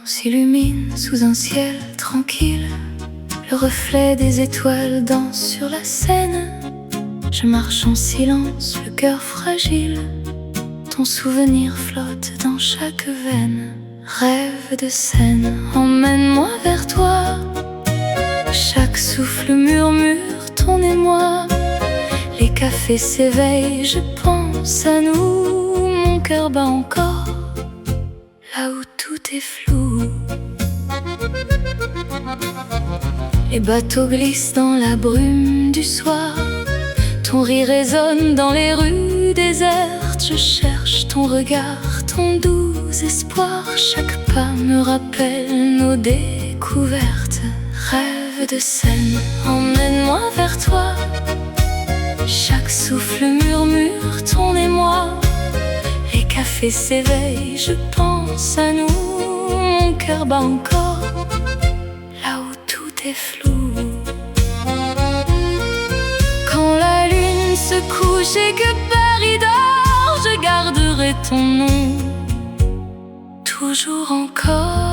s'illumine sous un ciel tranquille. Le reflet des étoiles danse sur la Seine. Je marche en silence, le cœur fragile. Ton souvenir flotte dans chaque veine. Rêve de Seine, emmène-moi vers toi. Chaque souffle murmure ton émoi. Les cafés s'éveillent, je pense à nous. Mon cœur bat encore, là où tout est flou. Les bateaux glissent dans la brume du soir. Ton rire résonne dans les rues désertes. Je cherche ton regard, ton doux espoir. Chaque pas me rappelle nos découvertes. Rêve de Seine, emmène-moi vers toi. Chaque souffle murmure ton émoi. Les cafés s'éveillent, je pense à nous. Mon cœur bat encore, là où tout est flou. Quand la lune se couche et que Paris dort, je garderai ton nom, toujours encore.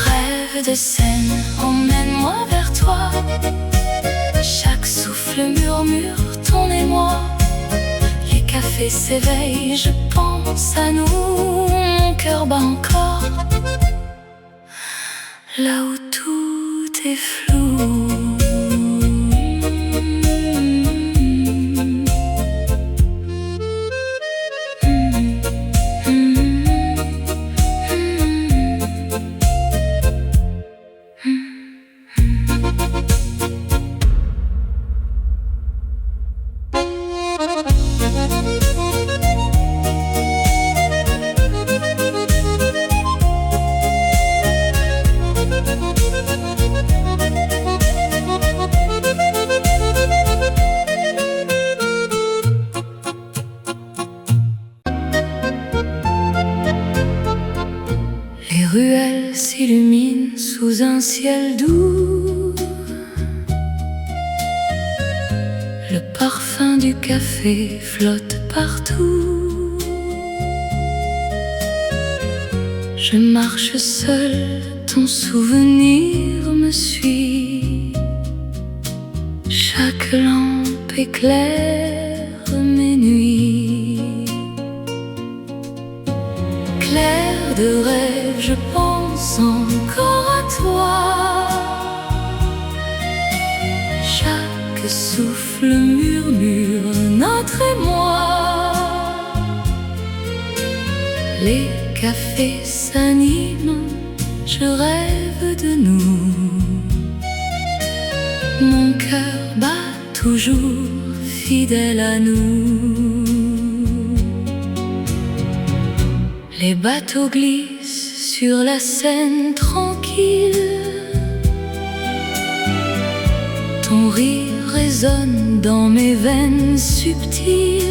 Rêve de Seine, emmène-moi vers toi. Chaque souffle murmure ton émoi. Les cafés s'éveillent, je pense à nous. Mon cœur bat encore, là où tout est flou. Les ruelles s'illuminent sous un ciel doux. Le parfum du café flotte partout. Je marche seule, ton souvenir me suit. Chaque lampe éclaire mes nuits. Clair de rêve, je pense encore à toi. Chaque souffle murmure notre émoi. Les cafés s'animent, je rêve de nous. Mon cœur bat toujours fidèle à nous. Les bateaux glissent sur la Seine tranquille. Ton rire résonne dans mes veines subtiles.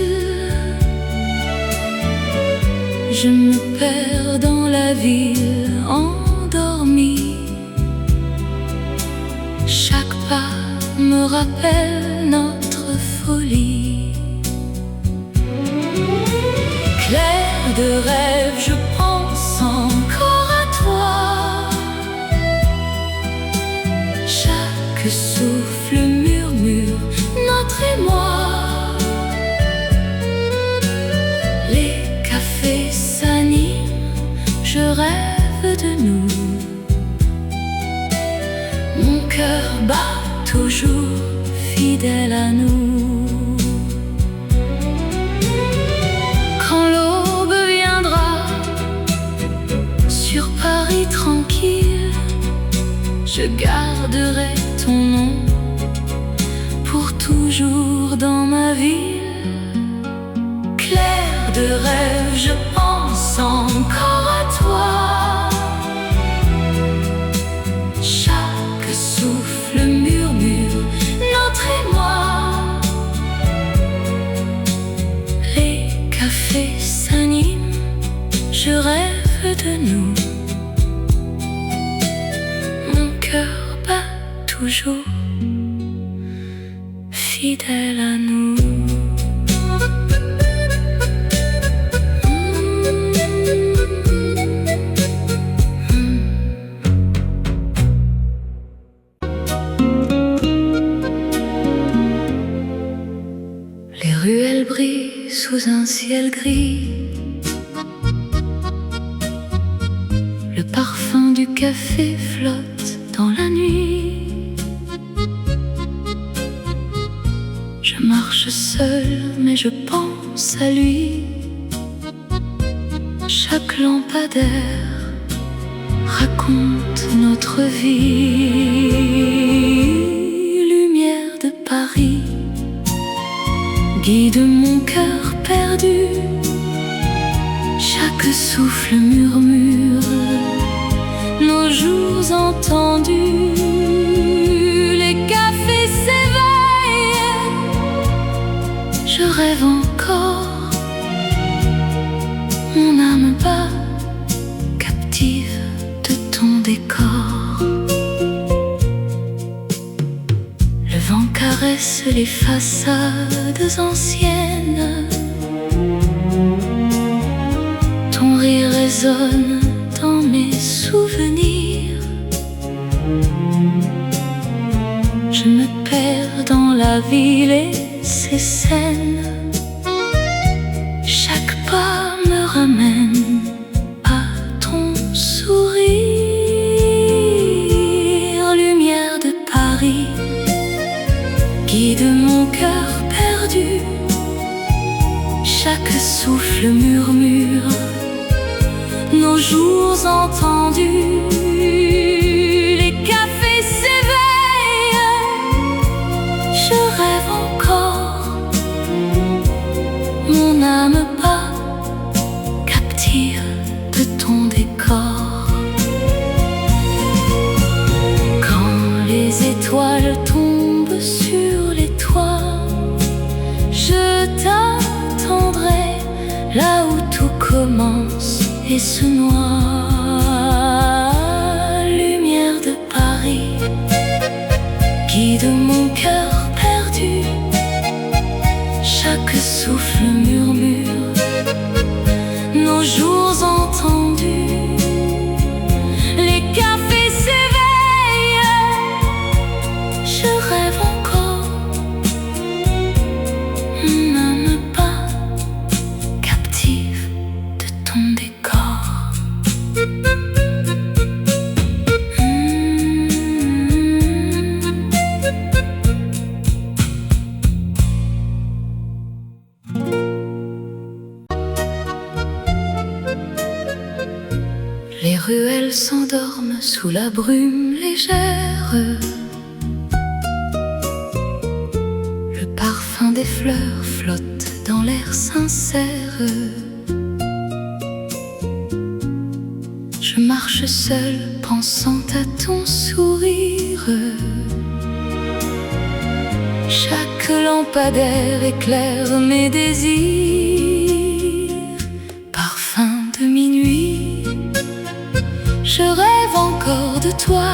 Je me perds dans la ville endormie. Chaque pas me rappelle notre folie. Clair de rêve, je pense encore à toi. Chaque souffle murmure notre émoi. Les cafés s'animent, je rêve de nous. Mon cœur bat toujours fidèle à nous. Quand l'aube viendra sur Paris tranquille, je garderai ton nom pour toujours dans ma ville. Clair de rêve, je pense encore à toi. Chaque souffle murmure notre émoi. Les cafés s'animent, je rêve de nous. Mon cœur bat toujours, fidèle à nous. Les ruelles brillent sous un ciel gris. Le parfum du café flotte dans la nuit. Je marche seule, mais je pense à lui. Chaque lampadaire raconte notre vie. Lumière de Paris guide mon cœur perdu. Chaque souffle murmure nos jours entendus. Les cafés s'éveillent, je rêve encore. Mon âme bat, captive de ton décor. Le vent caresse les façades anciennes. Ton rire résonne dans mes souvenirs. Je me perds dans la ville et ses scènes. Chaque pas me ramène à ton sourire. Lumière de Paris guide mon cœur perdu. Chaque souffle murmure nos jours entendus. Les cafés s'éveillent, je rêve encore. Mon âme bat, captive de ton décor. Quand les étoiles tombent sur les toits, je t'attendrai là où tout commence et se noie. Lumière de Paris guide mon cœur perdu. Chaque souffle murmure nos jours entendus. Les cafés s'éveillent, je rêve encore. Mon âme bat, captive de ton décor. Les ruelles s'endorment sous la brume légère. Le parfum des fleurs flotte dans l'air sincère. Je marche seule, pensant à ton sourire. Chaque lampadaire éclaire mes désirs. Parfum de minuit, je rêve encore de toi.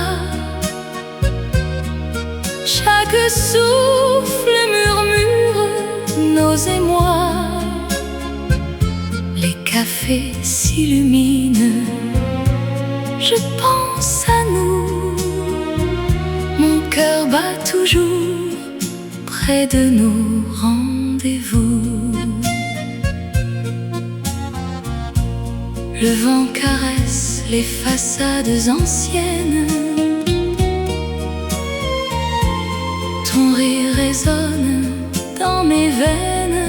Chaque souffle murmure nos émois. Les cafés s'illuminent, je pense à nous. Mon cœur bat toujours près de nos rendez-vous. Le vent caresse les façades anciennes. Ton rire résonne dans mes veines.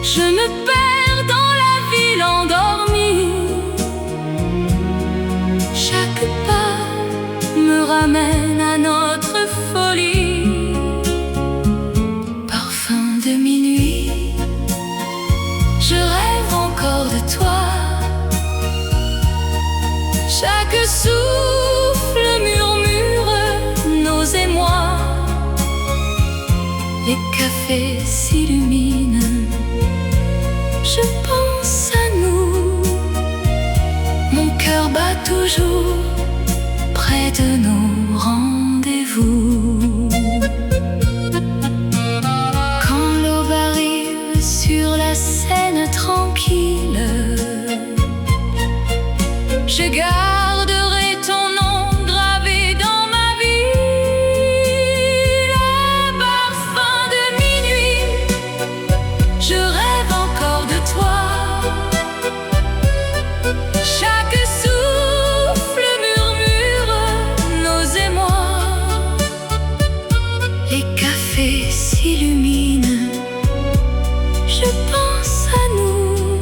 Je me perds dans la ville endormie. Chaque pas me ramène à notre folie. Parfum de minuit, je rêve encore de toi. Chaque souffle murmure nos émois. Les cafés s'illuminent, je pense à nous. Mon cœur bat toujours près de nos rendez-vous. Quand l'aube arrive sur la Seine tranquille, je garderai ton nom gravé dans ma vie. Le parfum de minuit, je rêve encore de toi. Chaque souffle murmure nos émois. Les cafés s'illuminent, je pense à nous.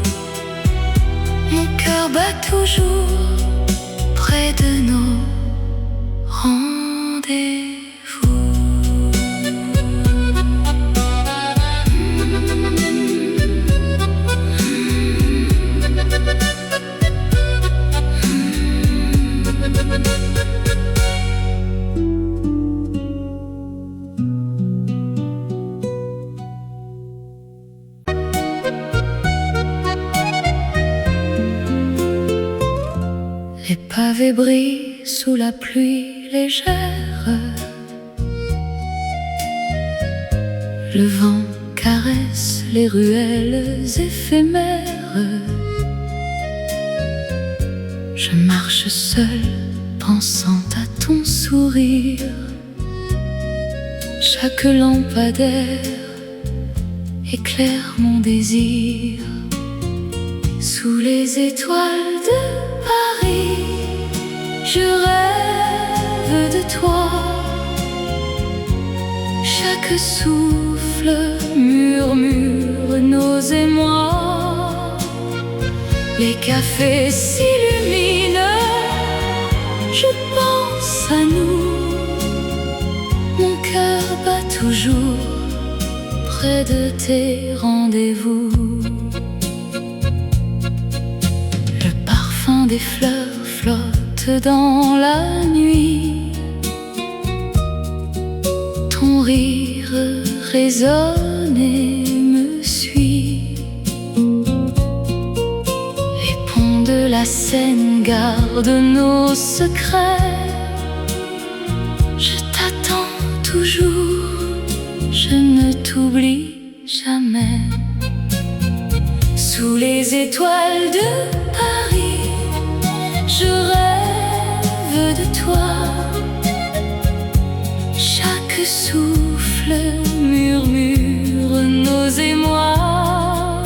Mon cœur bat toujours près de nos rendez-vous. Les pavés brillent sous la pluie légère. Le vent caresse les ruelles éphémères. Je marche seule, pensant à ton sourire. Chaque lampadaire éclaire mon désir. Sous les étoiles de Paris, je rêve de toi. Chaque souffle murmure nos émois. Les cafés s'illuminent, je pense à nous. Mon cœur bat toujours près de tes rendez-vous. Le parfum des fleurs flotte dans la nuit. Ton rire résonne et me suit. Les ponts de la Seine gardent nos secrets. Je t'attends toujours, je ne t'oublie jamais. Sous les étoiles de Paris, je rêve de toi. Chaque souffle murmure nos émois.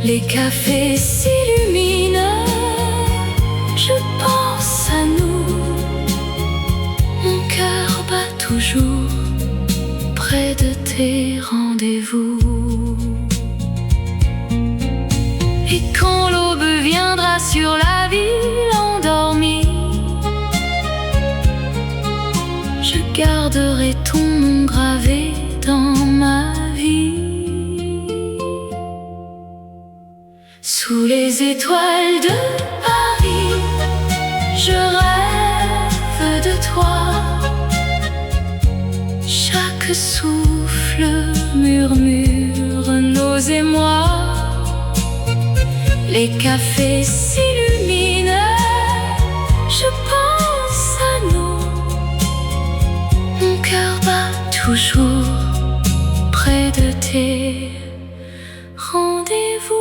Les cafés s'illuminent, je pense à nous. Mon cœur bat toujours près de tes rendez-vous. Et quand l'aube viendra sur la ville endormie, je garderai ton nom gravé dans ma vie. Sous les étoiles de Paris, je rêve de toi. Chaque souffle murmure nos émois. Les cafés s'illuminent, je pense à nous. Mon cœur bat toujours près de tes rendez-vous.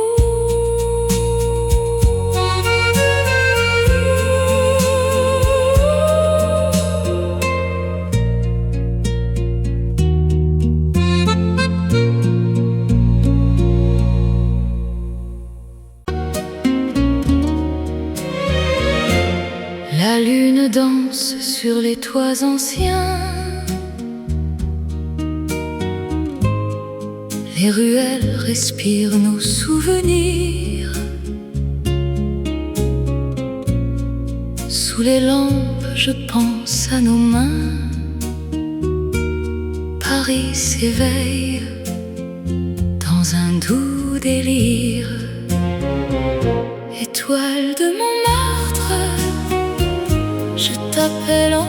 La lune danse sur les toits anciens. Les ruelles respirent nos souvenirs. Sous les lampes, je pense à nos mains. Paris s'éveille dans un doux délire. Étoile de Montmartre, je t'appelle encore.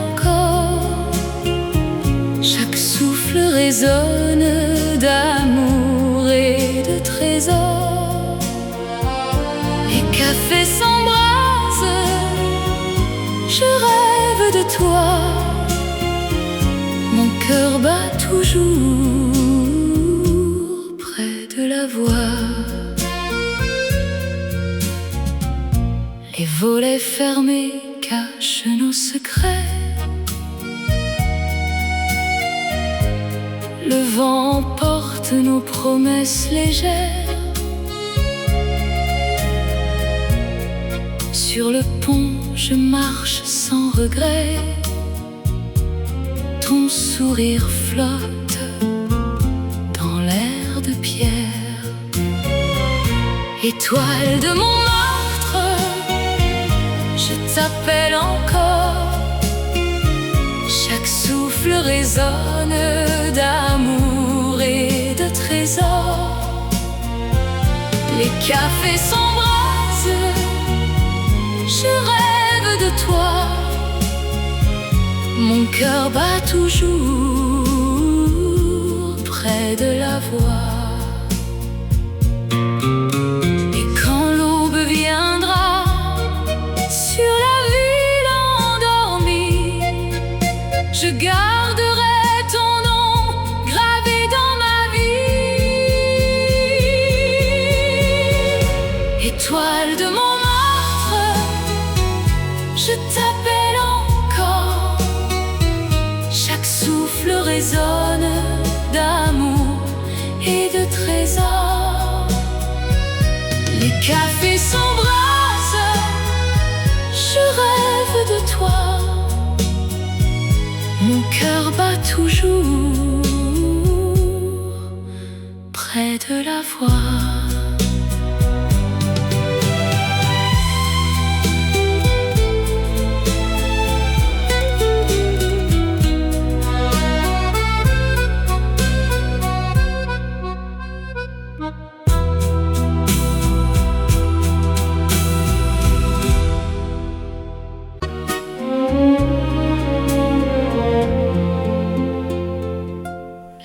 Chaque souffle résonne d'amour et de trésors. toujours près de la voie. Les volets fermés cachent nos secrets. Le vent porte nos promesses légères. Sur le pont, je marche sans regret. Ton sourire flotte dans l'air de pierre. Étoile de mon meurtre, je t'appelle encore. Chaque souffle résonne d'amour et de trésors. Les cafés s'embrasent, je rêve de toi. Mon cœur bat toujours près de la voie. Et quand l'aube viendra sur la ville endormie, je garderai ton nom gravé dans ma vie. Étoile de mon meurtre, je t'appelle encore. Chaque souffle résonne d'amour et de trésors. Les cafés s'embrassent, je rêve de toi. Mon cœur bat toujours près de la voie.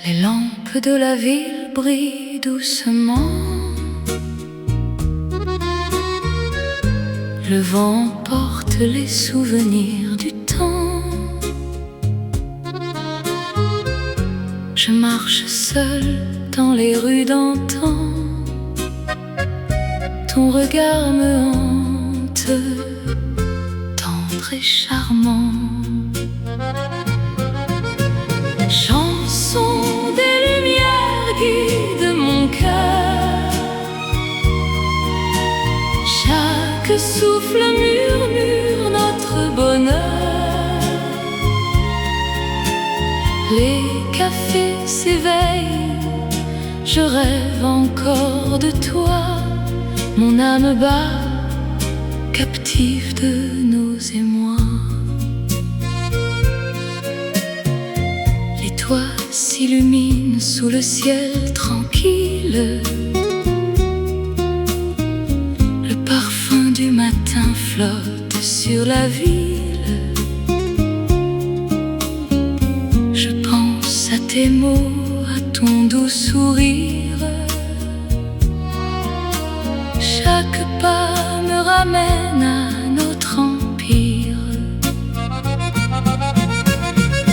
Les lampes de la ville brillent doucement. Le vent porte les souvenirs du temps. Je marche seule dans les rues d'antan. Ton regard me hante, tendre et charmant. Chanson des lumières guide mon cœur. Chaque souffle murmure notre bonheur. Les cafés s'éveillent, je rêve encore de toi. Mon âme bat, captive de nos émois. Les toits s'illuminent sous le ciel tranquille. Le parfum du matin flotte sur la ville. Je pense à tes mots, à ton doux sourire. Chaque pas me ramène à notre empire.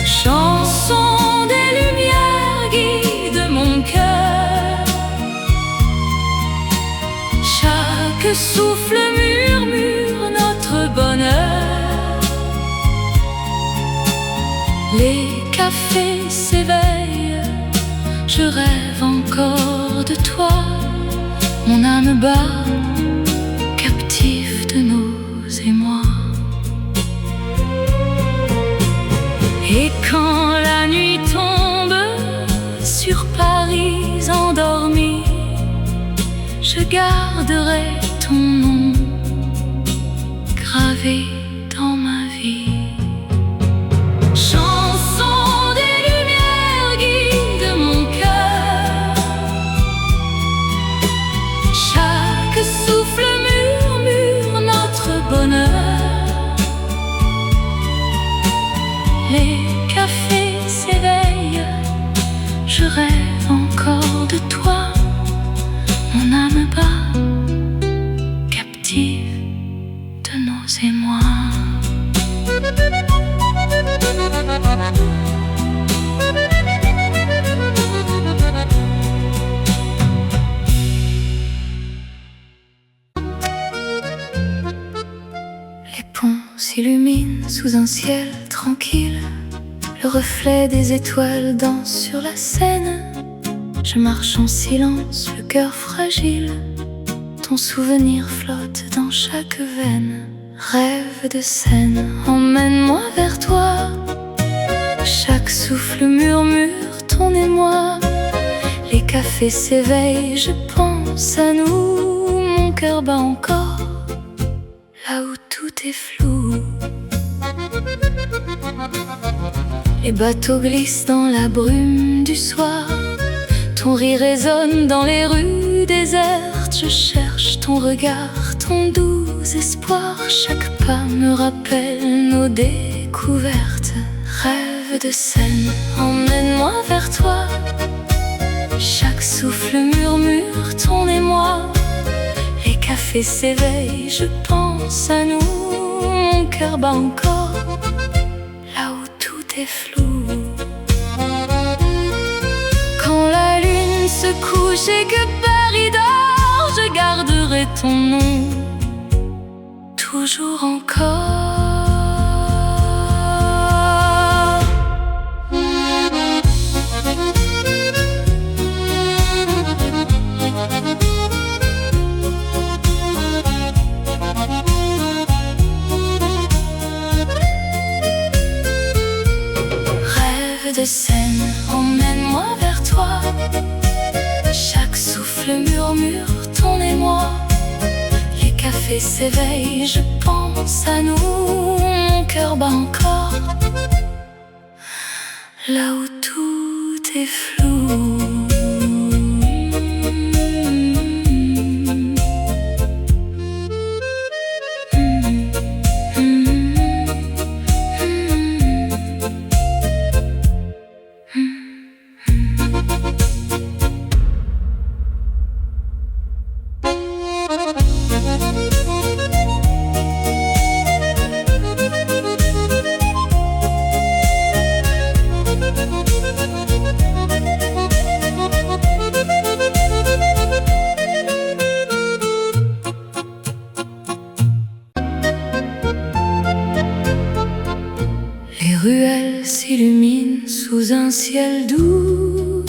Chanson des lumières guide mon cœur. Chaque souffle murmure notre bonheur. Les cafés s'éveillent, je rêve encore de toi. Mon âme bat, captive de nos émois. Et quand la nuit tombe sur Paris endormi, je garderai ton nom gravé dans ma vie. Chanson des lumières guide mon cœur. Chaque souffle murmure notre bonheur. Les cafés s'éveillent, je rêve encore de toi. Mon âme bat, captive de nos émois. s'illumine sous un ciel tranquille. Le reflet des étoiles danse sur la Seine. Je marche en silence, le cœur fragile. Ton souvenir flotte dans chaque veine. Rêve de Seine, emmène-moi vers toi. Chaque souffle murmure ton émoi. Les cafés s'éveillent, je pense à nous. Mon cœur bat encore, là où tout est flou. Les bateaux glissent dans la brume du soir. Ton rire résonne dans les rues désertes. Je cherche ton regard, ton doux espoir. Chaque pas me rappelle nos découvertes. Rêve de Seine, emmène-moi vers toi. Chaque souffle murmure ton émoi. Les cafés s'éveillent, je pense à nous. Mon cœur bat encore, là où tout est flou. Quand la lune se couche et que Paris dort, je garderai ton nom, toujours encore. De Seine, emmène-moi vers toi. Chaque souffle murmure ton émoi. Les cafés s'éveillent, je pense à nous. Mon cœur bat encore, là où tout est flou. Les ruelles s'illuminent sous un ciel doux.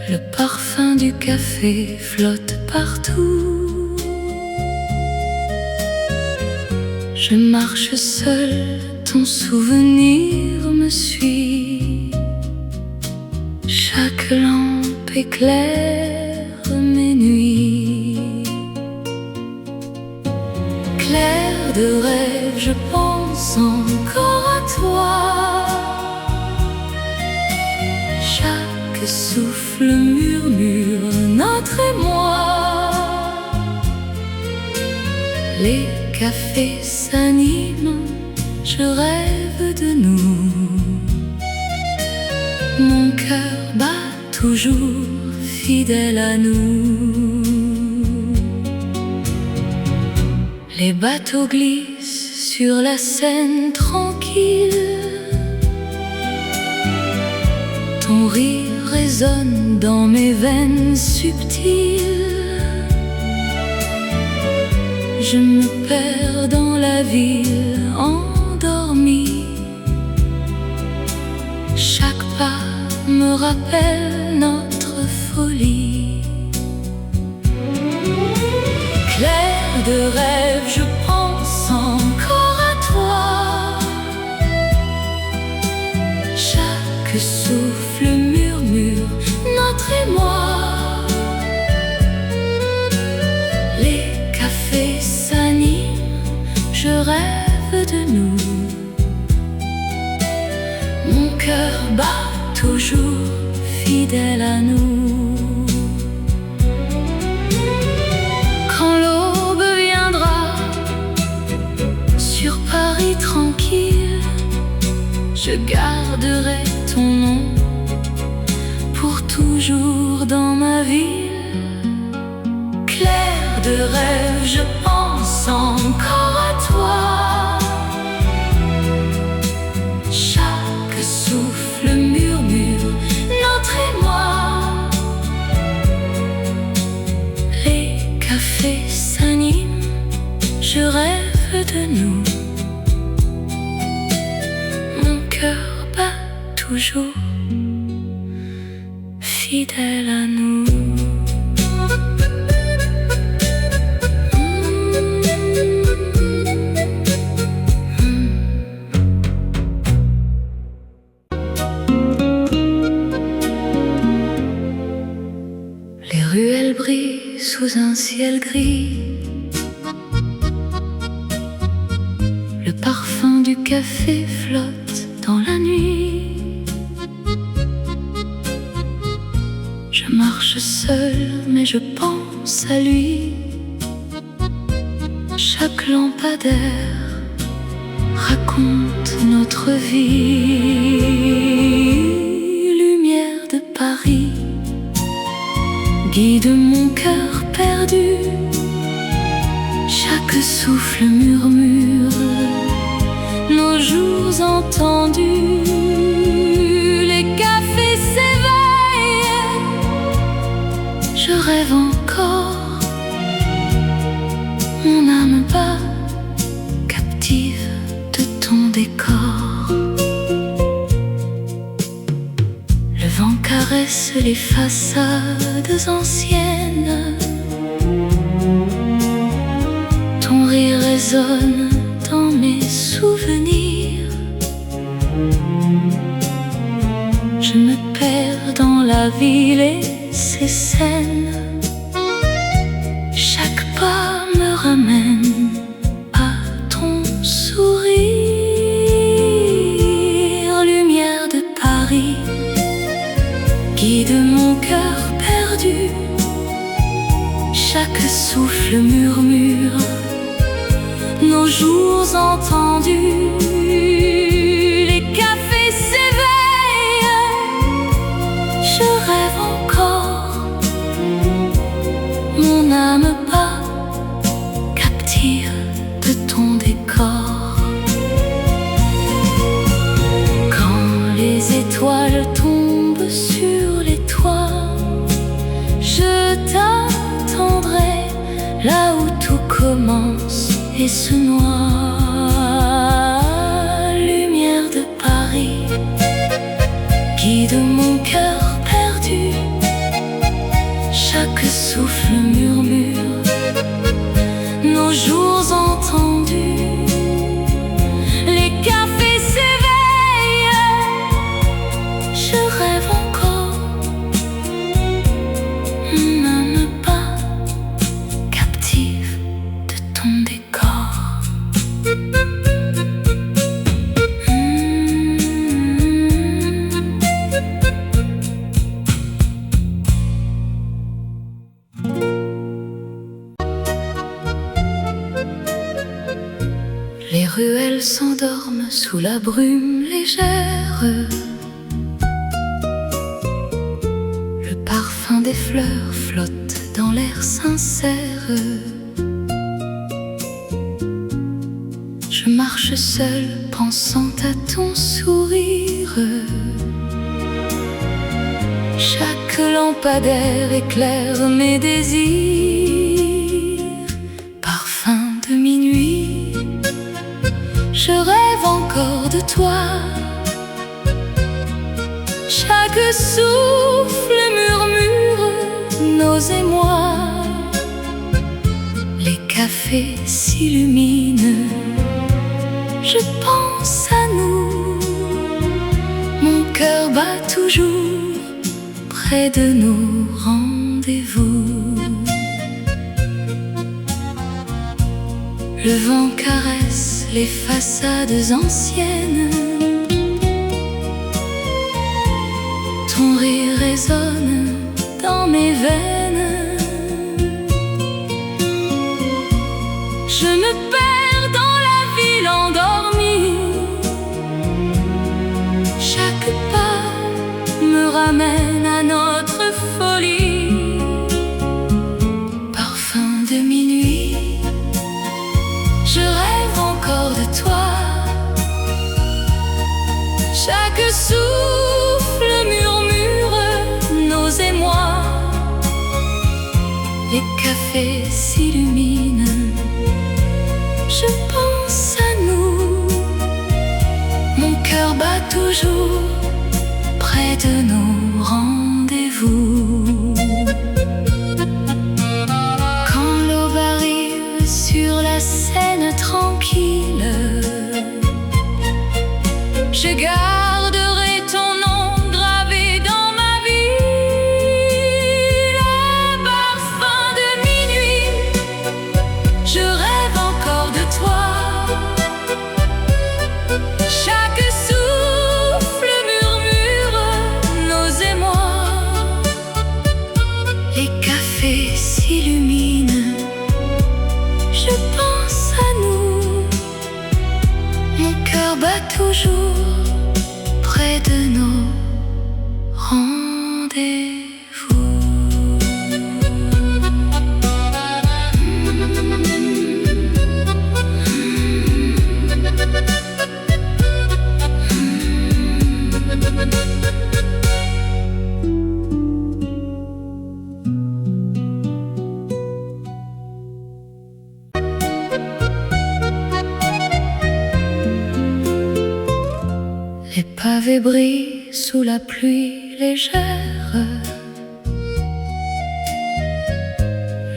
Le parfum du café flotte partout. Je marche seule, ton souvenir me suit. Chaque lampe éclaire mes nuits. Clair de rêve, je pense encore à toi. Chaque souffle murmure notre émoi. Les cafés s'animent, je rêve de nous. Mon cœur bat toujours fidèle à nous. Les bateaux glissent sur la Seine tranquille. Ton rire résonne dans mes veines subtiles. Je me perds dans la ville endormie. Chaque pas me rappelle notre folie. Clair de rêve, je pense encore à toi. Chaque souffle murmure notre émoi. Les cafés s'animent, je rêve de nous. Mon cœur bat toujours fidèle à nous. Quand l'aube viendra sur Paris tranquille, je garderai ton nom pour toujours dans ma ville. Clair de rêve, je pense encore à toi. Chaque souffle murmure notre émoi. Les cafés s'animent, je toujours fidèle à nous. Les ruelles brillent sous un ciel gris. Le parfum du café flotte dans la nuit. Je marche seule, mais je pense à lui. Chaque lampadaire raconte notre vie. Lumière de Paris guide mon cœur perdu. Chaque souffle murmure nos jours entendus. Les cafés s'éveillent, je rêve encore. Mon âme bat, captive de ton décor. Le vent caresse les façades anciennes. Ton rire résonne dans mes souvenirs. Je me perds dans la ville et ses scènes. Chaque pas me ramène à ton sourire. Lumière de Paris guide mon cœur perdu. Chaque souffle murmure nos jours entendus. Les cafés s'éveillent, je rêve encore. Mon âme bat, captive de ton décor. Quand les étoiles tombent sur les toits, je t'attendrai là où tout commence et se noie. Lumière de Paris guide mon cœur perdu. Chaque souffle murmure nos jours entendus. Les cafés s'éveillent, je rêve encore. Mon âme bat, captive de ton décor. Les ruelles s'endorment sous la brume légère. Le parfum des fleurs flotte dans l'air sincère. Je marche seule, pensant à ton sourire. Chaque lampadaire éclaire mes désirs. Parfum de minuit, je rêve encore de toi. Chaque souffle murmure nos émois. Les cafés s'illuminent, je pense à nous. Mon cœur bat toujours près de nos rendez-vous. Le vent caresse les façades anciennes. Ton rire résonne dans mes veines. Je me perds dans la ville endormie. Chaque pas me ramène à notre folie. Parfum de minuit, je rêve encore de toi. Chaque souffle murmure nos émois. Les cafés s'illuminent, je pense à nous. Mon cœur bat toujours de nos rendez-vous. Quand l'aube arrive sur la Seine tranquille, je garderai ton nom gravé dans ma vie. Le parfum de minuit, je rêve encore de toi. Chaque souffle murmure nos émois. Les cafés s'illuminent, je pense à nous. Mon cœur bat toujours près de nos rendez-vous. Les pavés brillent sous la pluie légère.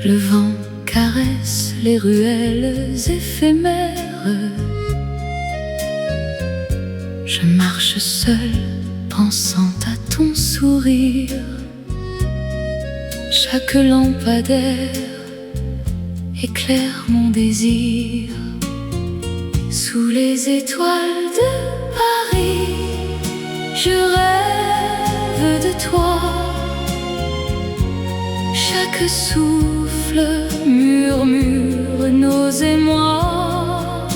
Le vent caresse les ruelles éphémères. Je marche seule, pensant à ton sourire. Chaque lampadaire éclaire mon désir. Sous les étoiles de Paris, je rêve de toi. Chaque souffle murmure nos émois.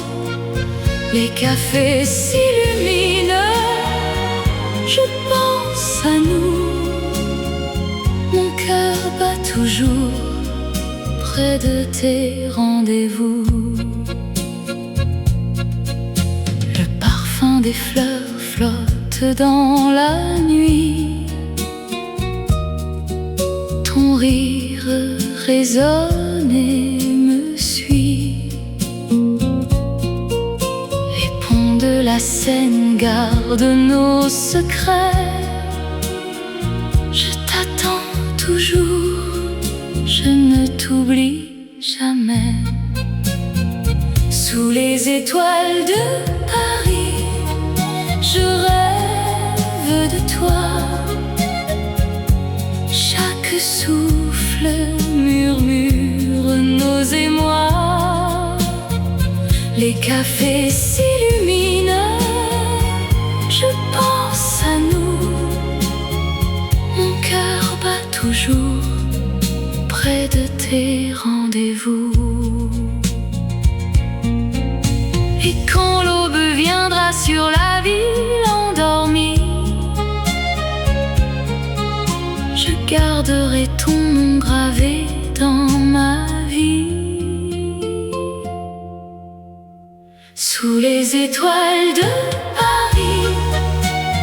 Les cafés s'illuminent, je pense à nous. Mon cœur bat toujours près de tes rendez-vous. Le parfum des fleurs flotte dans la nuit. Ton rire résonne et me suit. Les ponts de la Seine gardent nos secrets. Je t'attends toujours, je ne t'oublie jamais. Sous les étoiles de Paris, je rêve de toi. Chaque souffle murmure nos émois. Les cafés s'illuminent, je pense à nous. Mon cœur bat toujours près de tes rendez-vous. Et quand l'aube viendra sur la ville endormie, je garderai ton nom gravé dans ma vie. Sous les étoiles de Paris,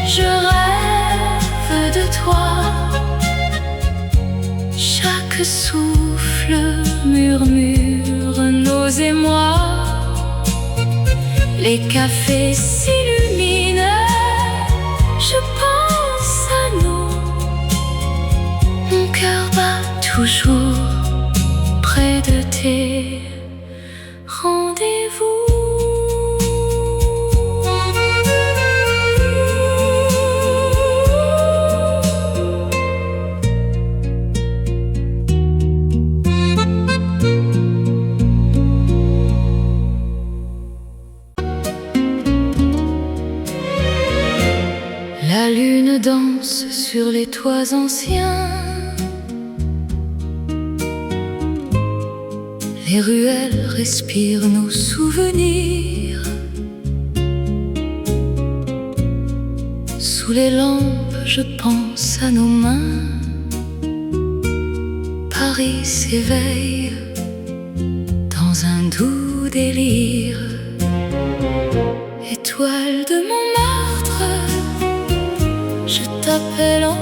je rêve de toi. Chaque souffle murmure nos émois. Les cafés s'illuminent, je pense à nous. Mon cœur bat toujours près de tes rendez-vous. La lune danse sur les toits anciens. Les ruelles respirent nos souvenirs. Sous les lampes, je pense à nos mains. Paris s'éveille dans un doux délire. Étoile de Montmartre, je t'appelle encore.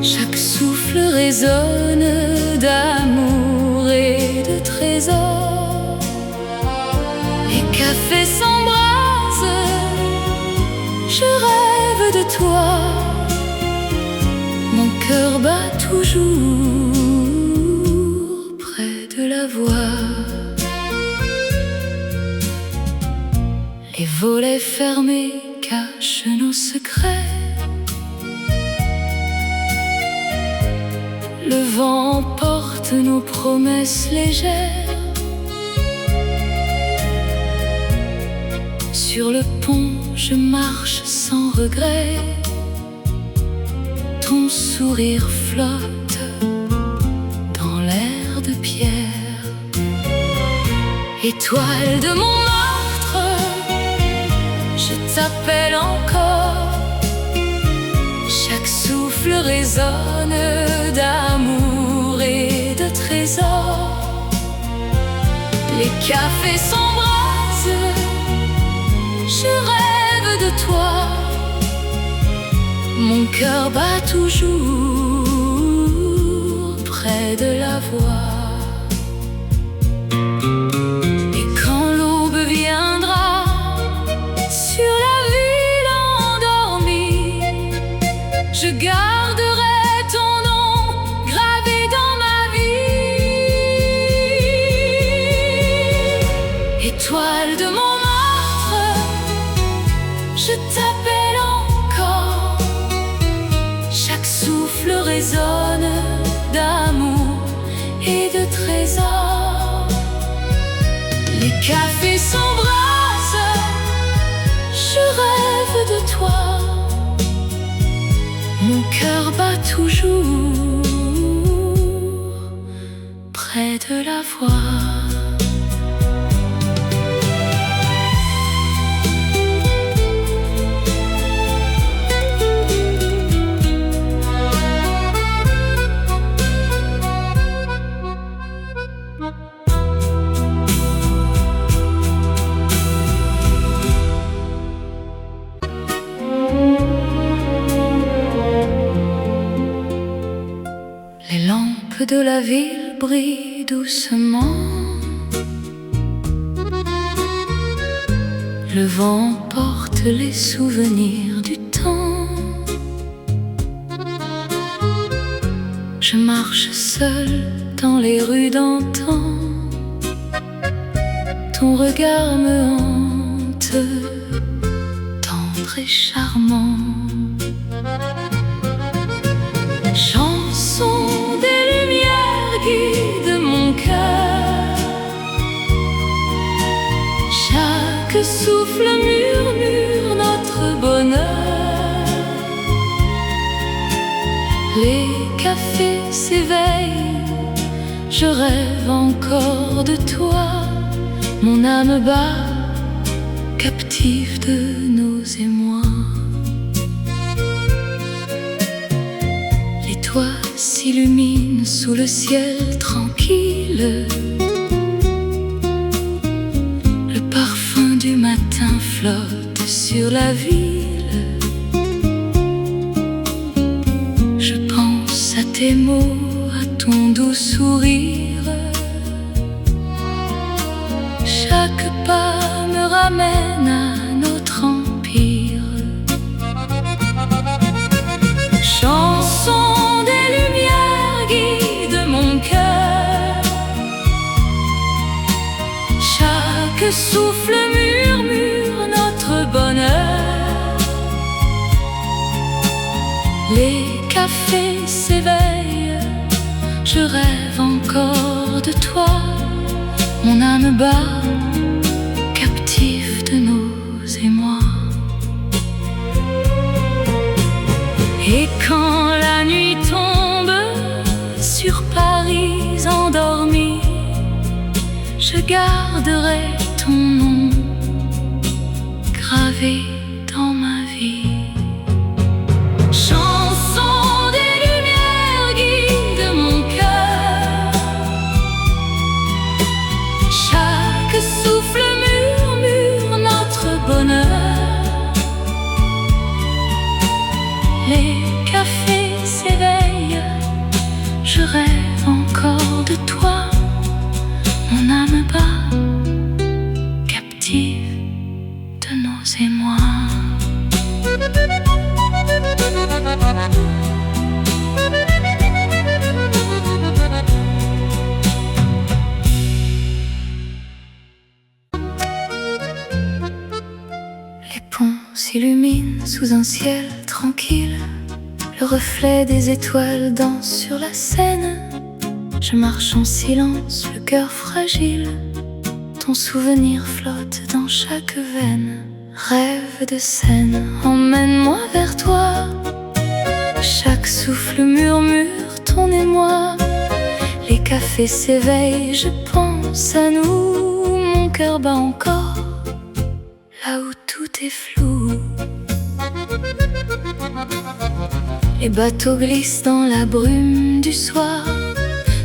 Chaque souffle résonne d'amour et de trésors. Les cafés s'embrasent, je rêve de toi. Mon cœur bat toujours près de la voix. Les volets fermés cachent nos secrets. Le vent porte nos promesses légères. Sur le pont, je marche sans regret. Ton sourire flotte dans l'air de pierre. Étoile de Montmartre, je t'appelle encore. Chaque souffle résonne d'amour et de trésors. Les cafés s'embrasent, je rêve de toi. Mon cœur bat toujours près de la voix. Et quand l'aube viendra sur la ville endormie, je garderai ton nom gravé dans ma vie. Étoile de Montmartre, je t'appelle encore. Chaque souffle résonne d'amour et de trésors. Les cafés s'embrassent, je rêve de toi. Mon cœur bat toujours près de la voix. Les lampes de la ville brillent doucement. Le vent porte les souvenirs du temps. Je marche seule dans les rues d'antan. Ton regard me hante, tendre et charmant. Chanson des lumières guide mon cœur. Chaque souffle murmure notre bonheur. Les cafés s'éveillent, je rêve encore de toi. Mon âme bat, captive de nos émois. Les toits s'illuminent sous le ciel tranquille. Le parfum du matin flotte sur la ville. Je pense à tes mots, à ton doux sourire. Chaque pas me ramène à notre empire. Chanson des lumières guide mon cœur. Chaque souffle murmure notre bonheur. Les cafés s'éveillent, je rêve encore de toi. Mon âme bat, captive de nos émois. Et quand la nuit tombe sur Paris endormi, je garderai ton nom gravé dans ma vie. Chanson des lumières guide mon cœur. Chaque souffle murmure notre bonheur. Les cafés s'éveillent, je rêve encore de toi. Mon âme bat, captive de nos émois. sous un ciel tranquille. Le reflet des étoiles danse sur la Seine. Je marche en silence, le cœur fragile. Ton souvenir flotte dans chaque veine. Rêve de Seine, emmène-moi vers toi. Chaque souffle murmure ton émoi. Les cafés s'éveillent, je pense à nous. Mon cœur bat encore, là où tout est flou. Les bateaux glissent dans la brume du soir.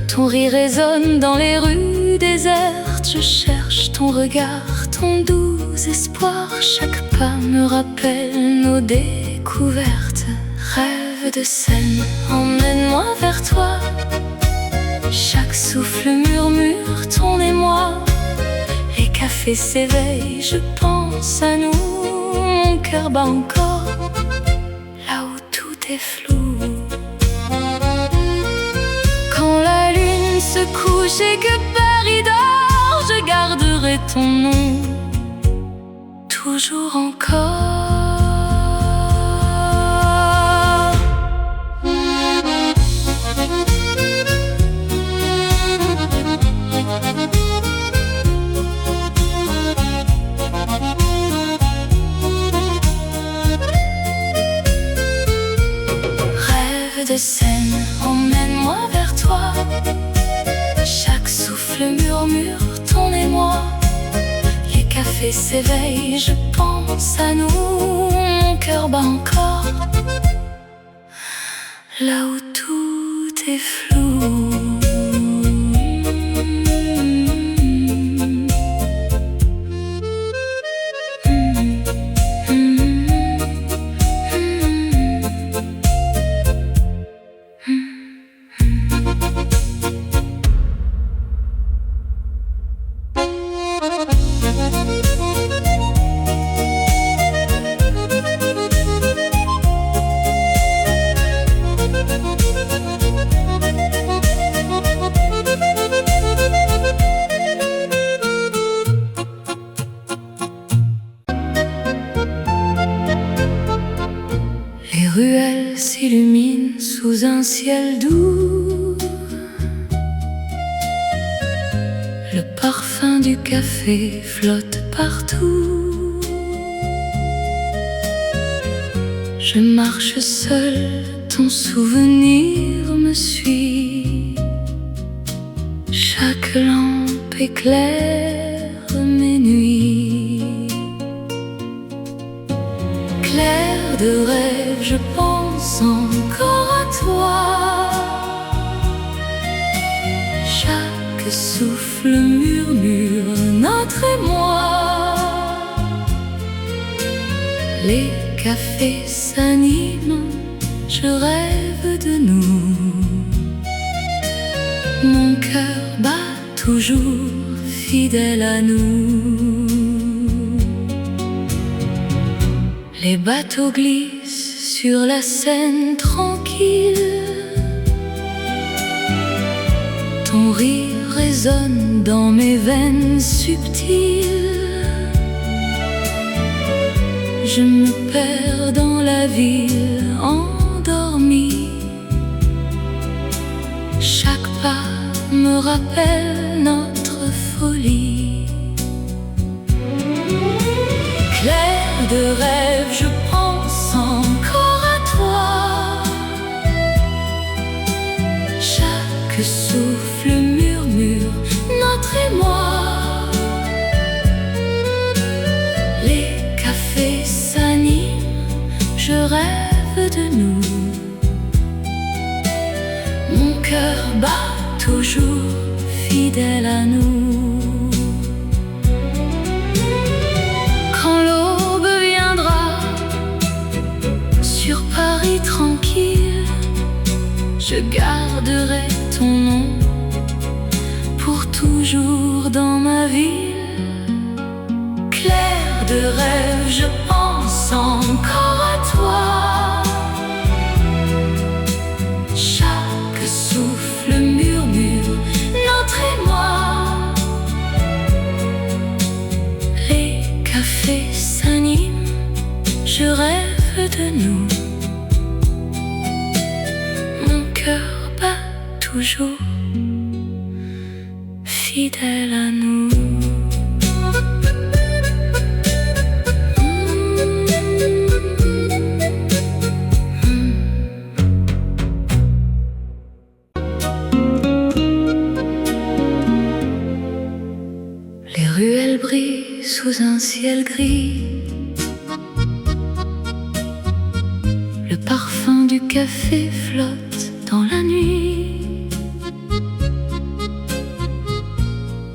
Ton rire résonne dans les rues désertes. Je cherche ton regard, ton doux espoir. Chaque pas me rappelle nos découvertes. Rêve de Seine, emmène-moi vers toi. Chaque souffle murmure ton émoi. Les cafés s'éveillent, je pense à nous. Mon cœur bat encore, là où tout est flou. Quand la lune se couche et que Paris dort, je garderai ton nom, toujours encore. De Seine, emmène-moi vers toi. Chaque souffle murmure ton émoi. Les cafés s'éveillent, je pense à nous. Mon cœur bat encore, là où tout est flou. Les ruelles s'illuminent sous un ciel doux. Le parfum du café flotte partout. Je marche seul, ton souvenir me suit. Chaque lampe éclaire mes nuits. Clair de rêve, je pense encore à toi. Chaque souffle murmure notre émoi. Les cafés s'animent, je rêve de nous. Mon cœur bat toujours fidèle à nous. Les bateaux glissent sur la Seine tranquille. Ton rire résonne dans mes veines subtiles. Je me perds dans la ville endormie. Chaque pas me rappelle notre folie. Clair de rêve, je pense encore à toi. Chaque souffle murmure notre émoi. Les cafés s'animent, je rêve de nous. Mon cœur bat toujours fidèle à nous. Paris tranquille, je garderai ton nom pour toujours dans ma ville. Clair de rêve, je pense encore à toi. Chaque souffle murmure notre émoi. Les cafés s'animent, je rêve de toujours fidèle à nous. Les ruelles brillent sous un ciel gris. Le parfum du café flotte dans la nuit.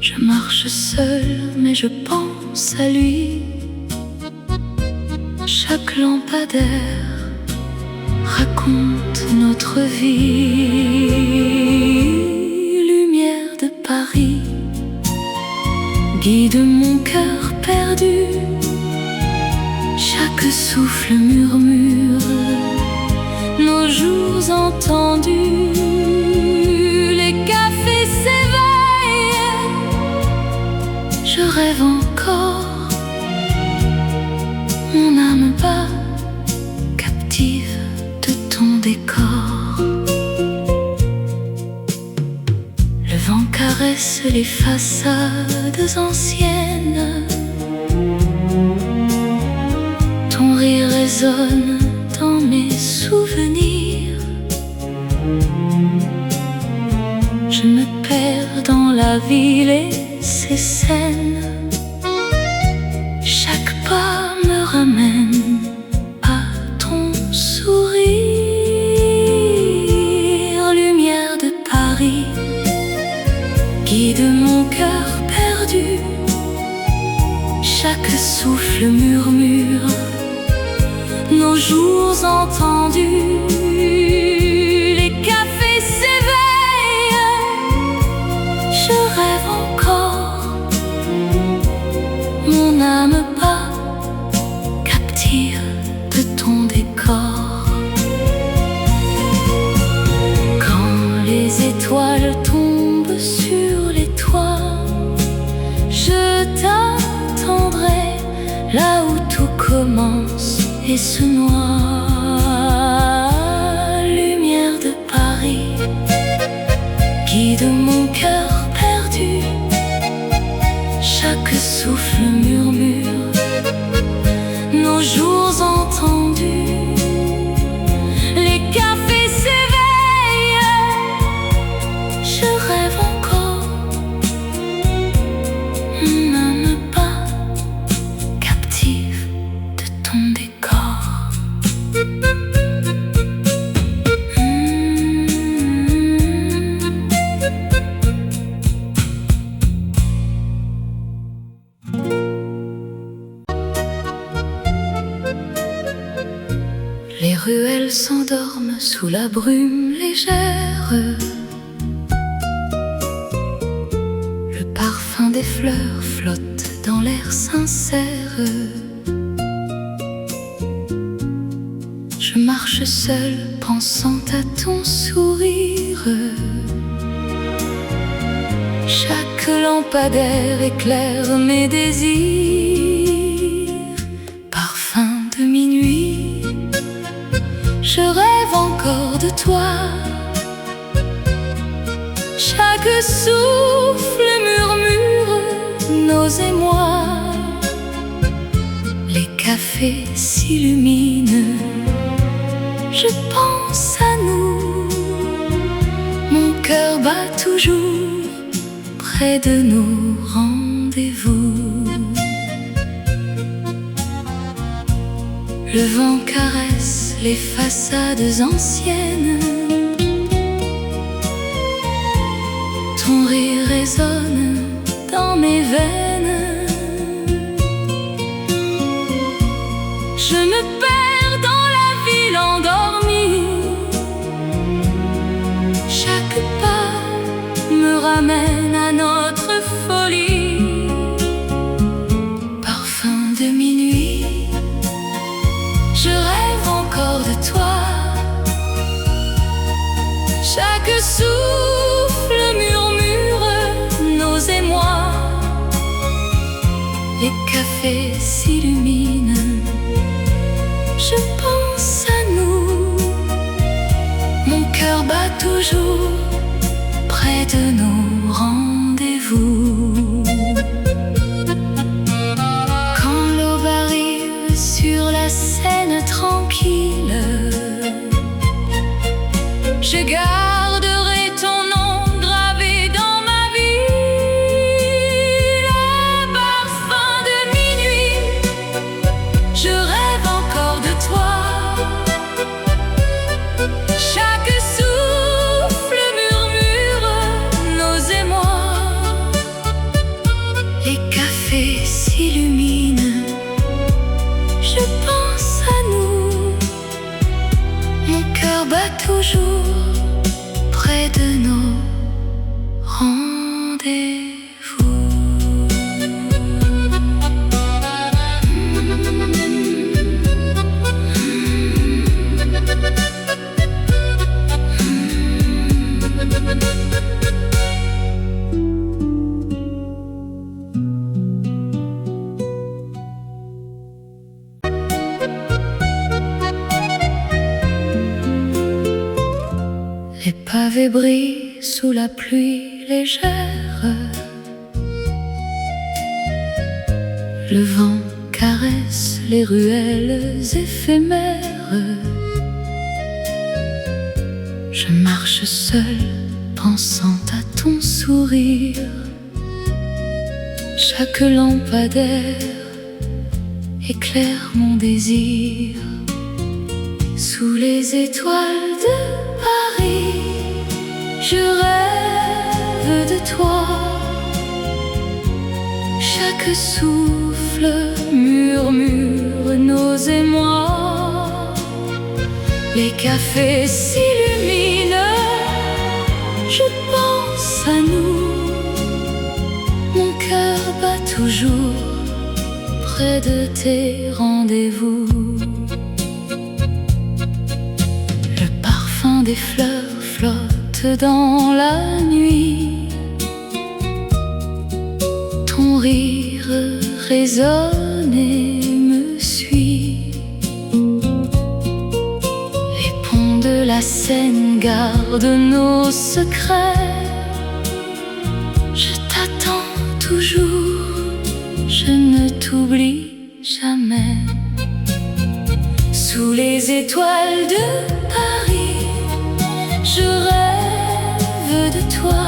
Je marche seule, mais je pense à lui. Chaque lampadaire raconte notre vie. Lumière de Paris, guide mon cœur perdu. Chaque souffle murmure nos jours entendus. Les cafés s'éveillent, je rêve encore. Mon âme bat, captive de ton décor. Le vent caresse les façades anciennes. Ton rire résonne dans mes souvenirs. Je me perds dans la ville et ses scènes. Chaque pas me ramène à ton sourire. Lumière de Paris, guide mon cœur perdu. Chaque souffle murmure nos jours entendus. Les cafés s'éveillent, je rêve encore. Mon âme bat, captive de ton décor. Quand les étoiles tombent sur les toits, je t'attendrai là où tout commence et se noie. Lumière de Paris, guide mon cœur perdu. Chaque souffle murmure nos jours entendus. Les cafés s'éveillent, je rêve encore. Mon âme bat, captive de ton décor. Les ruelles s'endorment sous la brume légère. Le parfum des fleurs flotte dans l'air sincère. Je marche seule, pensant à ton sourire. Chaque lampadaire éclaire mes désirs. Parfum de minuit, je rêve encore de toi. Chaque souffle murmure nos émois. Les cafés s'illuminent, je pense à nous. Mon cœur bat toujours près de nos rendez-vous. Le vent caresse les façades anciennes. Ton rire résonne dans mes veines. Je me perds dans la ville endormie. Chaque pas me ramène à notre folie. Parfum de minuit, je rêve encore de toi. Chaque souffle murmure nos émois. Les cafés s'illuminent, je pense à nous. Mon cœur bat toujours Je garderai ton nom gravé dans ma vie. Le parfum de minuit, je rêve encore de toi. Chaque souffle murmure nos émois. Les cafés s'illuminent, je pense à nous. Mon cœur bat toujours près de nos rendez-vous. Les pavés brillent sous la pluie légère. Le vent caresse les ruelles éphémères. Je marche seule, pensant à ton sourire. Chaque lampadaire éclaire mon désir. Sous les étoiles de Paris, je rêve de toi. Chaque souffle murmure nos émois. Les cafés s'illuminent, je pense à nous. Mon cœur bat toujours près de tes rendez-vous. Le parfum des fleurs flotte dans la nuit. Ton rire résonne et me suit. Les ponts de la Seine gardent nos secrets. Je t'attends toujours, je ne t'oublie jamais. Sous les étoiles de Paris, je rêve de toi.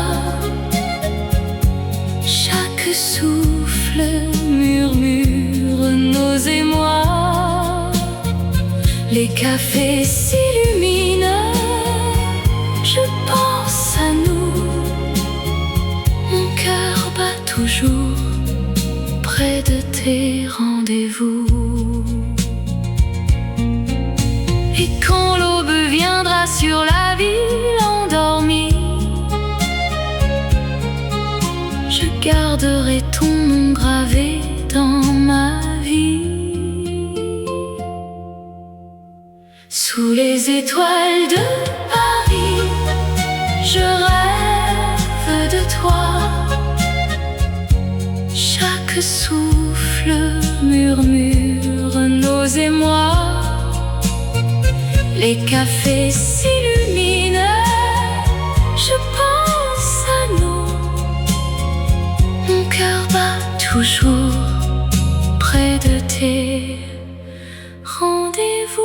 Chaque souffle murmure nos émois. Les cafés s'illuminent, je pense à nous. Mon cœur bat toujours près de tes rendez-vous. Et quand l'aube viendra sur la ville endormie, je garderai ton nom gravé dans ma vie. Sous les étoiles de Paris, je rêve de toi. Chaque souffle murmure nos émois. Les cafés s'illuminent, je pense à nous. Mon cœur bat toujours près de tes rendez-vous.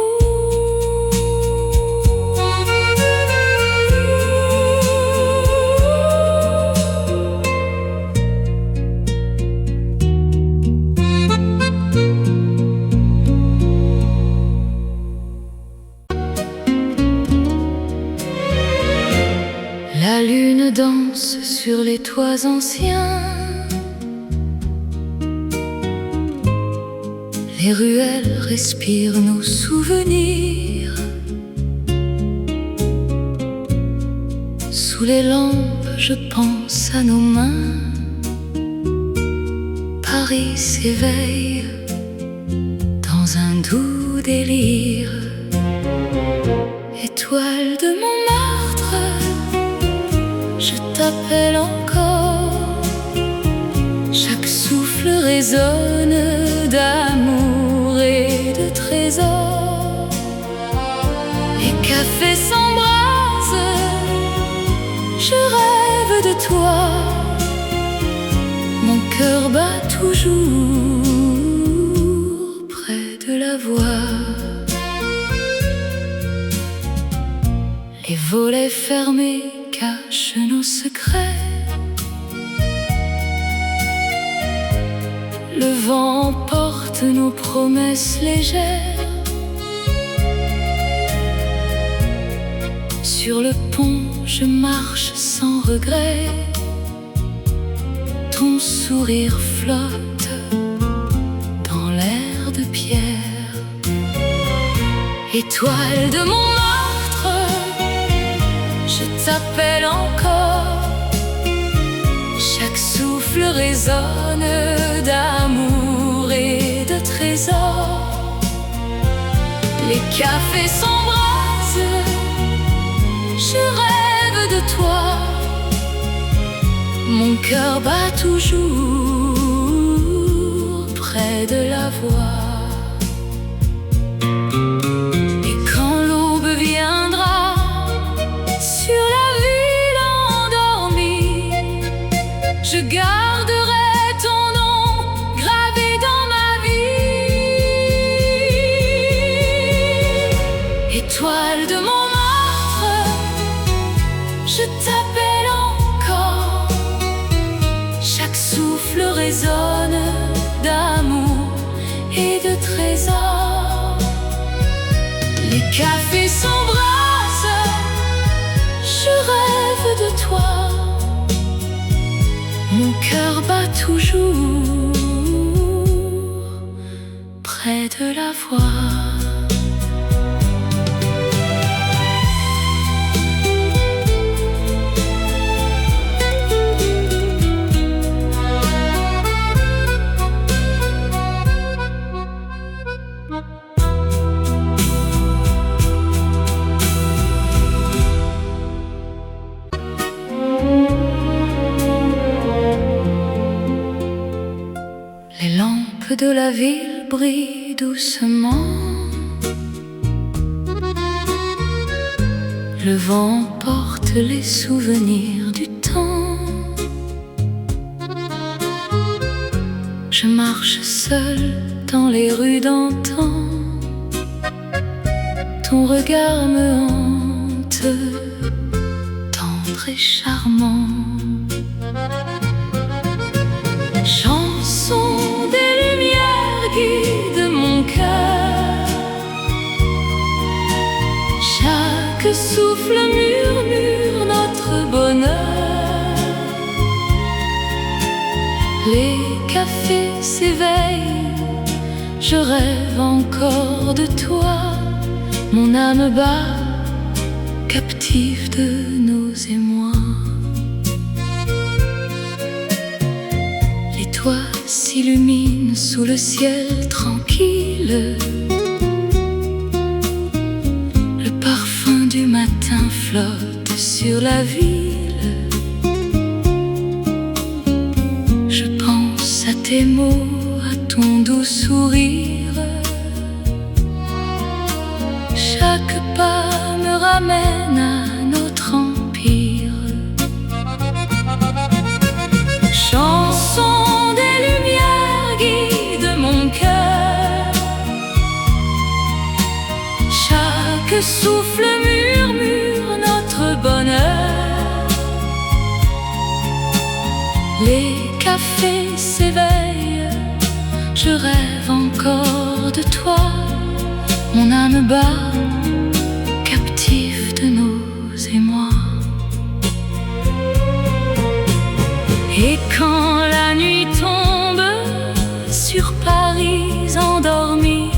La lune danse sur les toits anciens. Les ruelles respirent nos souvenirs. Sous les lampes, je pense à nos mains. Paris s'éveille dans un doux délire. Étoile de Montmartre, je t'appelle encore. Chaque souffle résonne d'amour et de trésors. Les cafés s'embrasent, je rêve de toi. Mon cœur bat toujours près de la voix. Les volets fermés cachent nos secrets. Le vent porte nos promesses légères. Sur le pont, je marche sans regret. Ton sourire flotte dans l'air de pierre. Étoile de mon meurtre, je t'appelle encore. Chaque souffle résonne d'amour et de trésors. Les cafés s'embrasent, je rêve de toi. Mon cœur bat toujours près de la voix. Et quand l'aube viendra sur la ville endormie, je garderai ton nom gravé dans ma vie. Étoile de mon meurtre, je t'appelle encore. Chaque souffle résonne d'amour et de trésors. Les cafés s'embrassent, je rêve de toi. Mon cœur bat toujours près de la voix. Les lampes de la ville brillent doucement. Le vent porte les souvenirs du temps. Je marche seule dans les rues d'antan. Ton regard me hante, tendre et charmant. Chanson des lumières guide mon cœur. Chaque souffle murmure notre bonheur. Les cafés s'éveillent, je rêve encore de toi. Mon âme bat, captive de nos émois. Les toits s'illuminent sous le ciel tranquille. Le parfum du matin flotte sur la ville. Je pense à tes mots, à ton doux sourire. Chaque pas me ramène à notre empire. Chanson des lumières guide mon cœur. Chaque souffle murmure notre bonheur. Les cafés s'éveillent, je rêve encore de toi. Mon âme bat, captive de nos émois. Et quand la nuit tombe sur Paris endormi,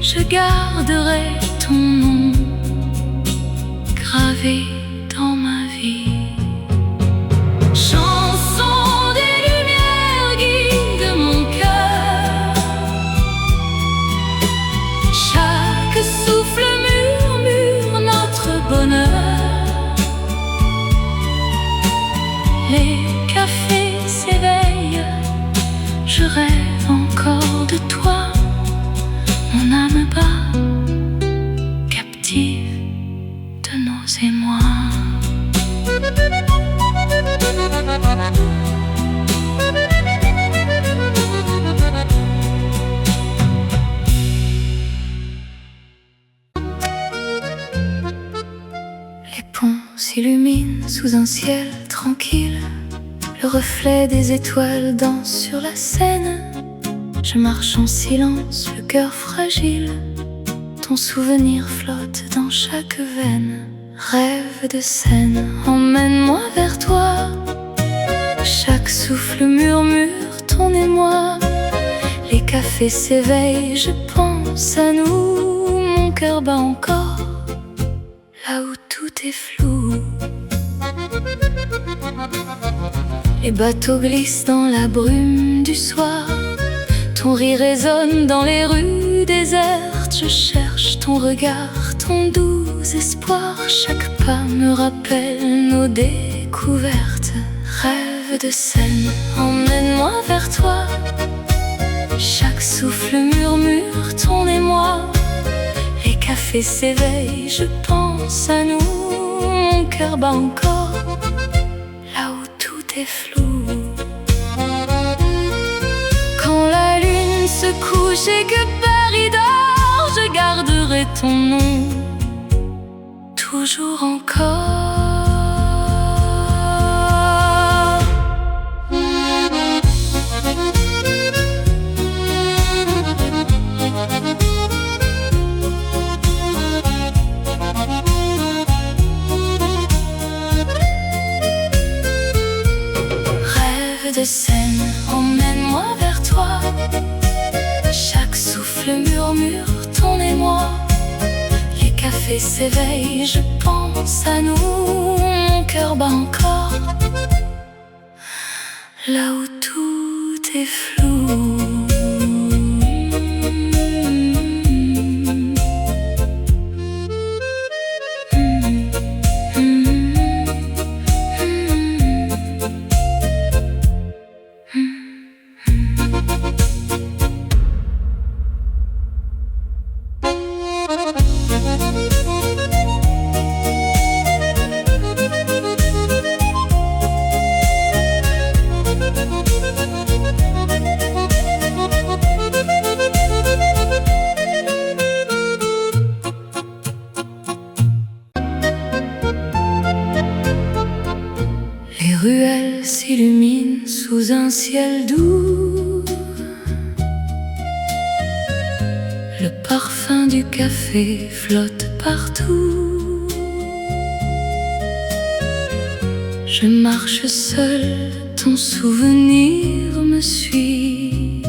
je garderai ton nom gravé dans ma vie. Chanson des lumières guide mon cœur. Chaque souffle murmure notre bonheur. Les cafés s'éveillent, je rêve encore de toi. Mon âme bat, captive de nos émois. s'illumine sous un ciel tranquille. Le reflet des étoiles danse sur la Seine. Je marche en silence, le cœur fragile. Ton souvenir flotte dans chaque veine. Rêve de Seine, emmène-moi vers toi. Chaque souffle murmure ton émoi. Les cafés s'éveillent, je pense à nous. Mon cœur bat encore, là où tout est flou. Les bateaux glissent dans la brume du soir. Ton rire résonne dans les rues désertes. Je cherche ton regard, ton doux espoir. Chaque pas me rappelle nos découvertes. Rêve de Seine, emmène-moi vers toi. Chaque souffle murmure ton émoi. Les cafés s'éveillent, je pense à nous. Mon cœur bat encore, là où tout est flou. Quand la lune se couche et que Paris dort, je garderai ton nom, toujours encore. Rêve de Seine, emmène-moi vers toi. Chaque souffle murmure ton émoi. Les cafés s'éveillent, je pense à nous. Mon cœur bat encore, là où tout est flou. Les ruelles s'illuminent sous un ciel doux. Le parfum du café flotte partout. Je marche seule, ton souvenir me suit.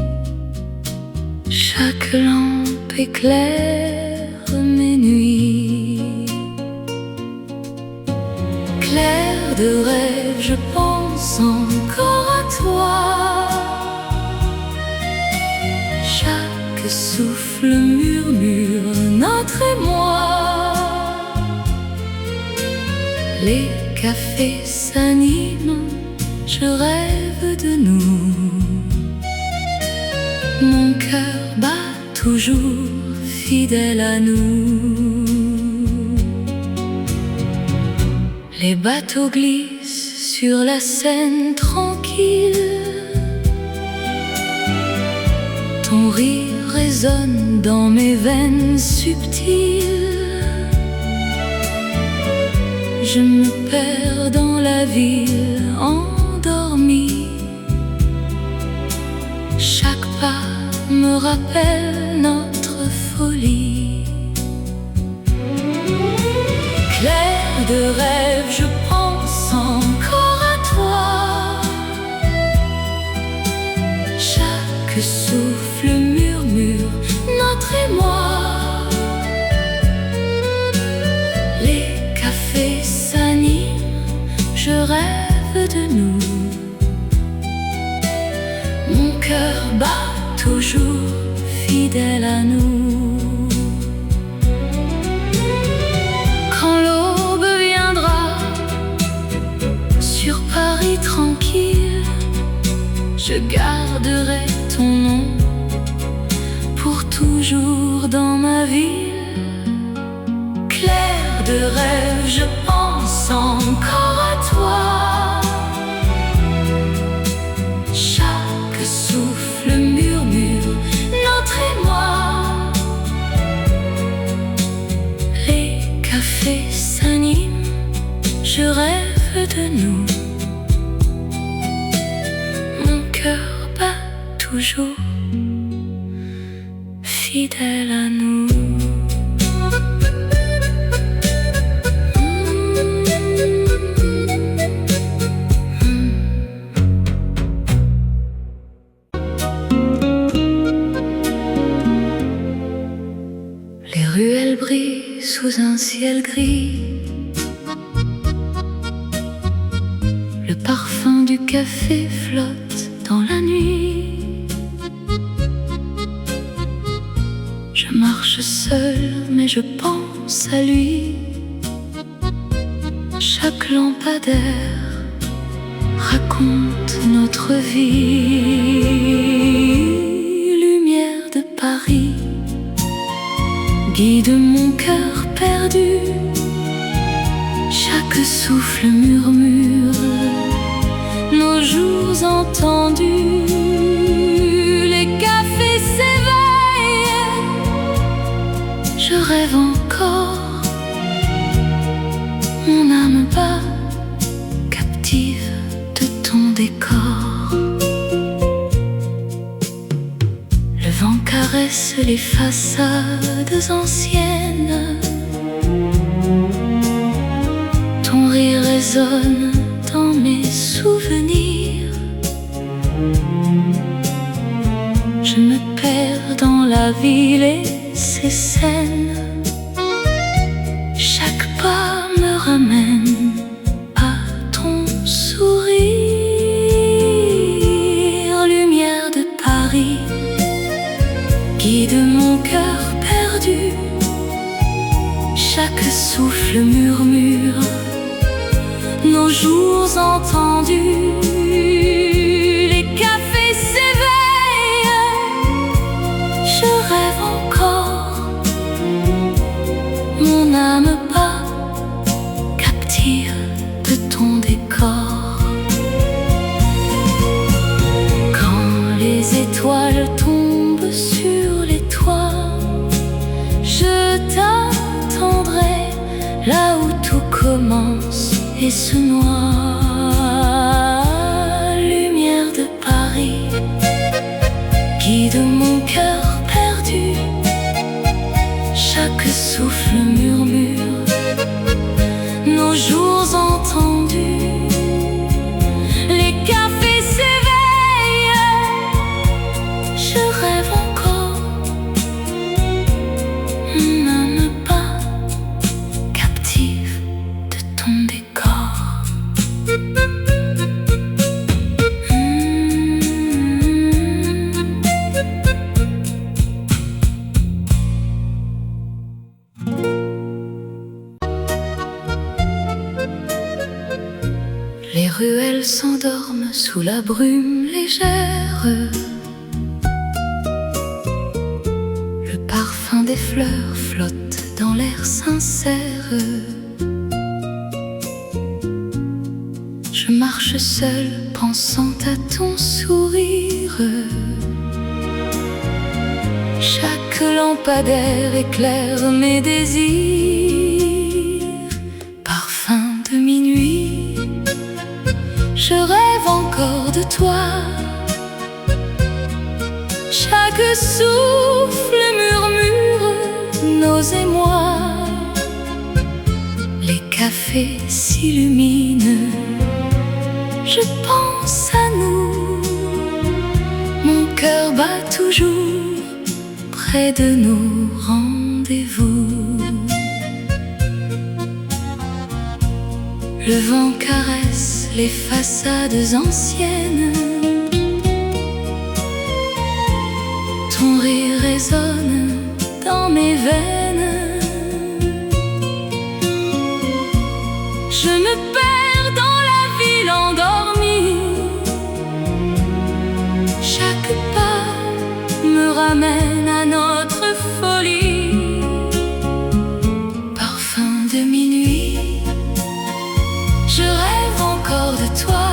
Chaque lampe éclaire mes nuits. Clair de rêve, je pense encore à toi. Chaque souffle murmure notre émoi. Les cafés s'animent, je rêve de nous. Mon cœur bat toujours fidèle à nous. Les bateaux glissent sur la Seine tranquille. Ton rire résonne dans mes veines subtiles. Je me perds dans la ville endormie. Chaque pas me rappelle notre folie. Clair de rêve, je pense encore à toi. Chaque souffle murmure notre émoi. Les cafés s'animent, je rêve de nous. Mon cœur bat toujours fidèle à nous. Quand l'aube viendra sur Paris tranquille, je garderai ton nom pour toujours dans ma ville. Clair de rêve, je pense encore à toi. Chaque souffle murmure notre émoi. Les cafés s'animent, je rêve de nous. Mon cœur bat toujours, fidèle à nous. Les ruelles brillent sous un ciel gris. Le parfum du café flotte dans la nuit. Je marche seule, mais je pense à lui. Chaque lampadaire raconte notre vie. Lumière de Paris guide mon cœur perdu. Chaque souffle murmure nos jours entendus. Les cafés s'éveillent, je rêve encore. Mon âme bat, captive de ton décor. Le vent caresse les façades anciennes. Ton rire résonne dans mes souvenirs. Je me perds dans la ville et ses scènes. Chaque pas me ramène à ton sourire. Lumière de Paris guide mon cœur perdu. Chaque souffle murmure nos jours entendus. Les cafés s'éveillent, je rêve encore. Mon âme bat, captive de ton décor. Quand les étoiles tombent sur les toits, je t'attendrai là où tout commence et se noie. Lumière de Paris guide mon cœur perdu. Chaque souffle murmure nos jours entendus. Les cafés s'éveillent, je rêve encore. Mon âme bat, captive de ton décor. Les ruelles s'endorment sous la brume légère. Le parfum des fleurs flotte dans l'air sincère. Je marche seule, pensant à ton sourire. Chaque lampadaire éclaire mes désirs. Parfum de minuit, je rêve encore de toi. Chaque souffle murmure nos émois. Les cafés s'illuminent, je pense à nous. Mon cœur bat toujours près de nos rendez-vous. Le vent caresse les façades anciennes. Ton rire résonne dans mes veines. Je me perds dans la ville endormie. Chaque pas me ramène à notre folie. Parfum de minuit, je rêve encore de toi.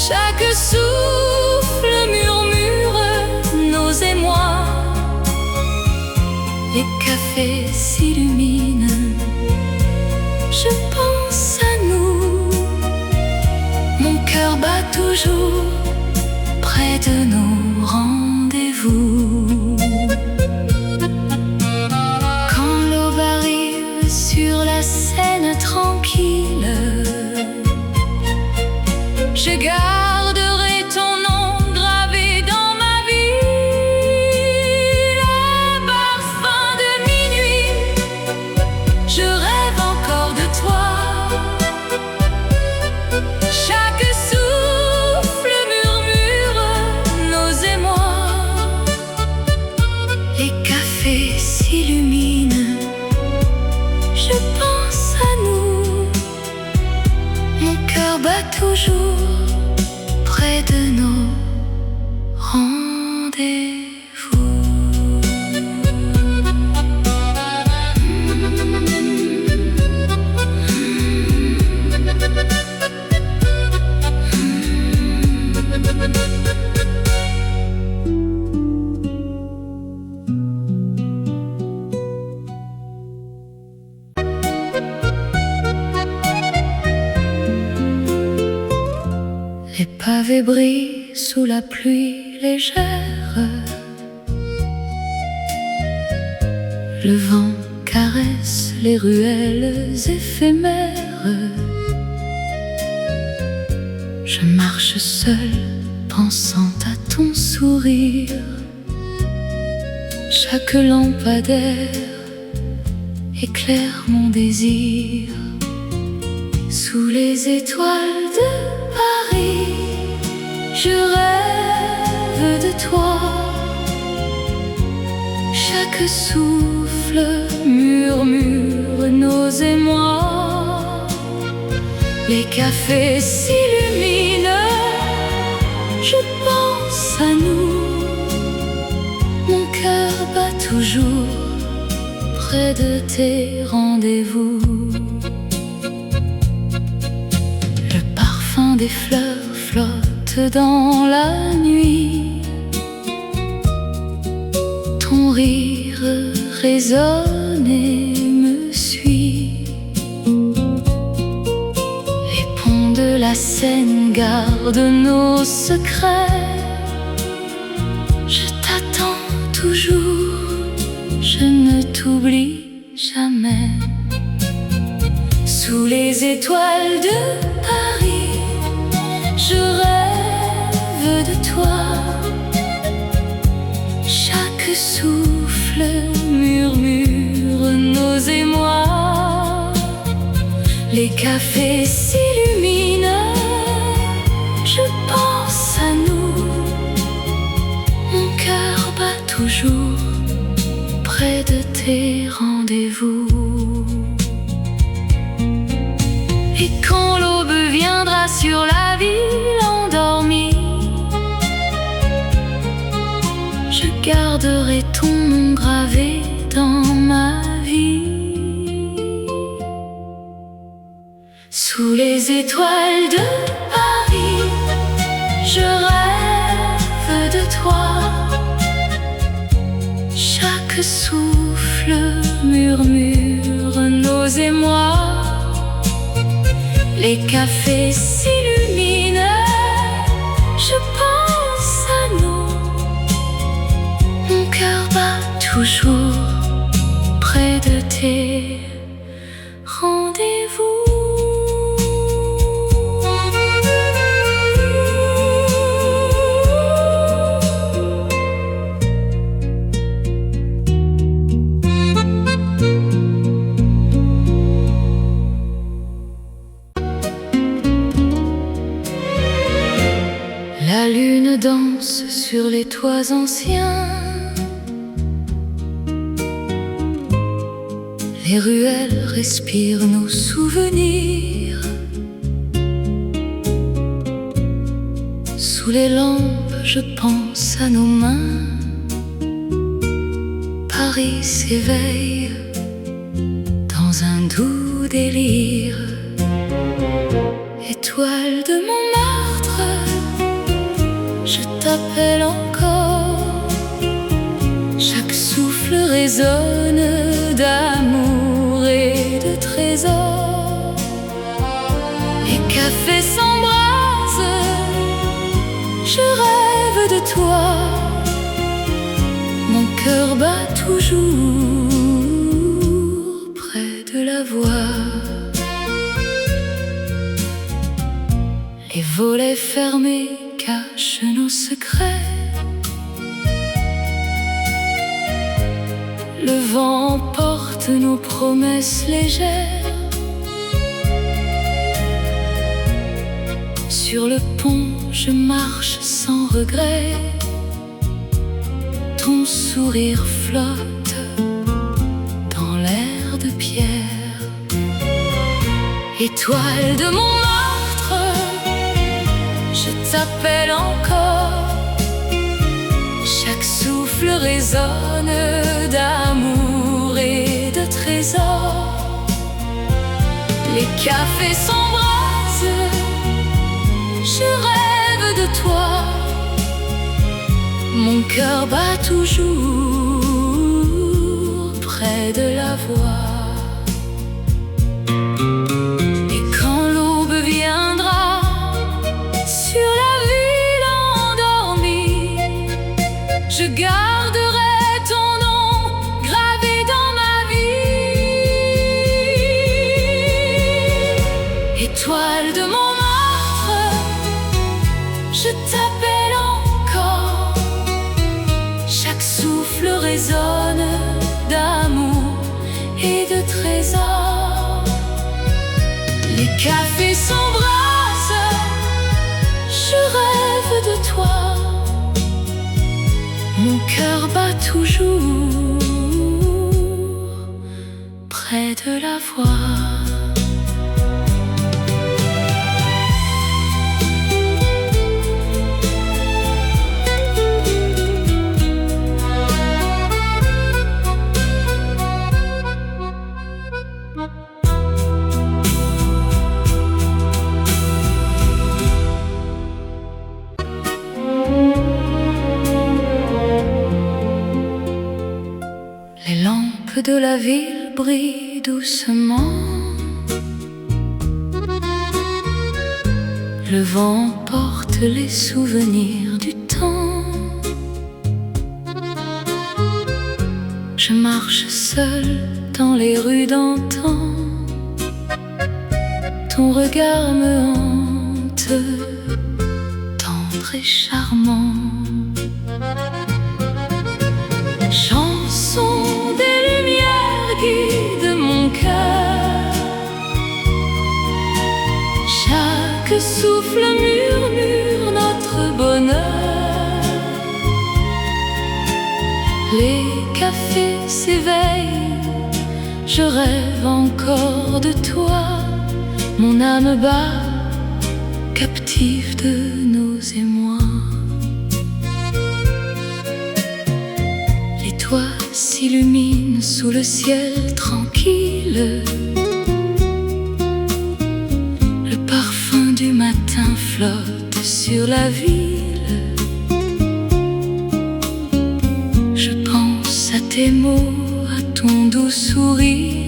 Chaque souffle murmure nos émois. Les cafés s'illuminent, je pense à nous. Mon cœur bat toujours près de nos rendez-vous. Quand l'aube arrive sur la Seine tranquille, je garderai ton nom gravé dans ma vie. Le parfum de minuit, je rêve encore de toi. Chaque souffle murmure nos émois. Les cafés s'illuminent, je pense à nous. Mon cœur bat toujours près de nos rendez-vous. Les pavés brillent sous la pluie légère. Le vent caresse les ruelles éphémères. Je marche seule, pensant à ton sourire. Chaque lampadaire éclaire mon désir. Sous les étoiles de Paris, je rêve de toi. Chaque souffle murmure nos émois. Les cafés s'illuminent, je pense à nous. Mon cœur bat toujours près de tes rendez-vous. Le parfum des fleurs flotte dans la nuit. Ton rire résonne et me suit. Les ponts de la Seine gardent nos secrets. Je t'attends toujours, je ne t'oublie jamais. Sous les étoiles de Paris, je rêve de toi. Chaque souffle murmure nos émois. Les cafés s'illuminent, je pense à nous. Mon cœur bat toujours près de tes rendez-vous. Et quand l'aube viendra sur la ville endormie, je garderai ton nom gravé dans ma vie. Sous les étoiles de Paris, je rêve de toi. Chaque souffle murmure nos émois. Les cafés s'illuminent, je pense à nous. Mon cœur bat toujours près de tes rendez-vous. La lune danse sur les toits anciens. Les ruelles respirent nos souvenirs. Sous les lampes, je pense à nos mains. Paris s'éveille dans un doux délire. Étoile de Montmartre, je t'appelle encore. Chaque souffle résonne d'amour et de trésors. cafés s'embrasent, je rêve de toi. Mon cœur bat toujours près de la voix. Les volets fermés cachent nos secrets. Le vent porte nos promesses légères. Sur le pont, je marche sans regret. Ton sourire flotte dans l'air de pierre. Étoile de mon meurtre, je t'appelle encore. Chaque souffle résonne d'amour et de trésors. Les cafés s'embrasent, je rêve de toi. Mon cœur bat toujours près de la voix. Et quand l'aube viendra sur la ville endormie, je garderai ton nom gravé dans ma vie. Étoile de mon meurtre, je t'appelle encore. Chaque souffle résonne d'amour et de trésors. Les cafés s'embrassent, je rêve de toi. Mon cœur bat toujours près de la voix. Les lampes de la ville brillent doucement. Le vent porte les souvenirs du temps. Je marche seule dans les rues d'antan. Ton regard me hante, tendre et charmant. Chanson des lumières guide mon cœur. Chaque souffle murmure notre bonheur. Les cafés s'éveillent, je rêve encore de toi. Mon âme bat, captive de nos émois. Les toits s'illuminent sous le ciel tranquille. Le parfum du matin flotte sur la ville. Je pense à tes mots, à ton doux sourire.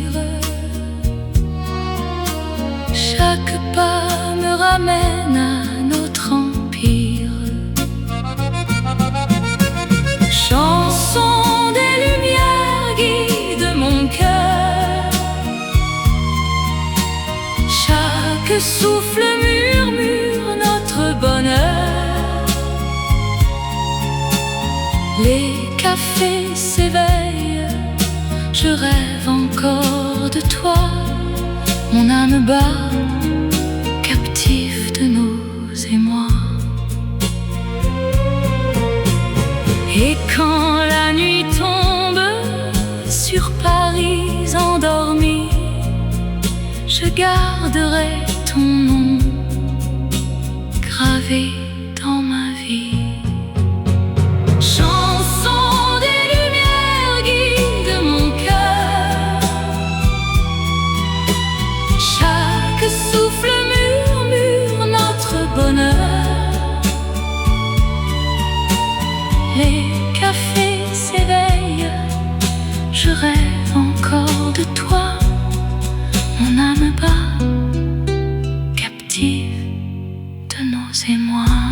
Chaque pas me ramène à notre empire. Chanson des lumières guide mon cœur. Chaque souffle murmure notre bonheur. Les cafés s'éveillent, je rêve encore de toi. Mon âme bat, captive de nos émois. Et quand la nuit tombe sur Paris endormi, je garderai ton nom gravé dans ma vie. Chanson des lumières guide mon cœur. Chaque souffle murmure notre bonheur. Les cafés s'éveillent, je rêve encore de toi. Mon âme bat, captive définitive de nos émois.